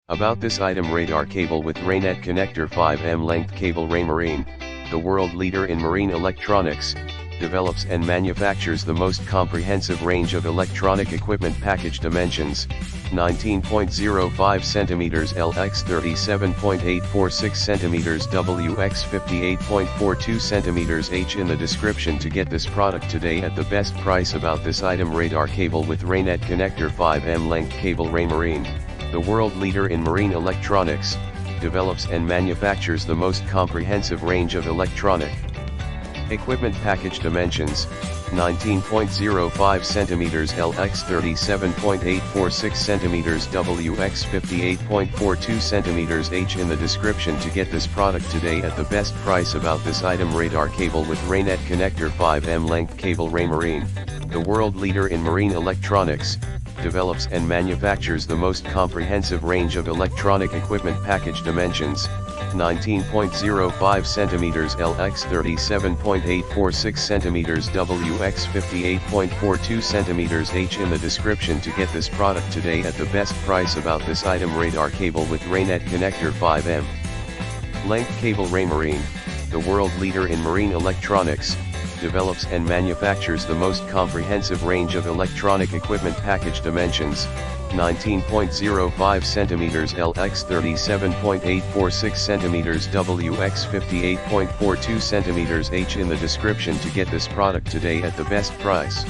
About this item: radar cable with Raynet connector 5mm length cable. Raymarine, the world leader in marine electronics, develops and manufactures the most comprehensive range of electronic equipment. Package dimensions: 19.05 cm L x 37.846 cm W x 58.42 cm H. In the description to get this product today at the best price. About this item: radar cable with Raynet connector 5mm length cable. Raymarine, the world leader in marine electronics, develops and manufactures the most comprehensive range of electronic equipment. Package dimensions: 19.05 cm L x 37.846 cm W x 58.42 cm H. In the description to get this product today at the best price. About this item: radar cable with Raynet connector 5mm length cable. Raymarine, the world leader in marine electronics, develops and manufactures the most comprehensive range of electronic equipment. Package dimensions: 19.05 cm L x 37.846 cm W x 58.42 cm H. In the description to get this product today at the best price. About this item: radar cable with Raynet connector 5mm length cable. Raymarine, the world leader in marine electronics, develops and manufactures the most comprehensive range of electronic equipment. Package dimensions: 19.05 cm L x 37.846 cm W x 58.42 cm H. In the description to get this product today at the best price.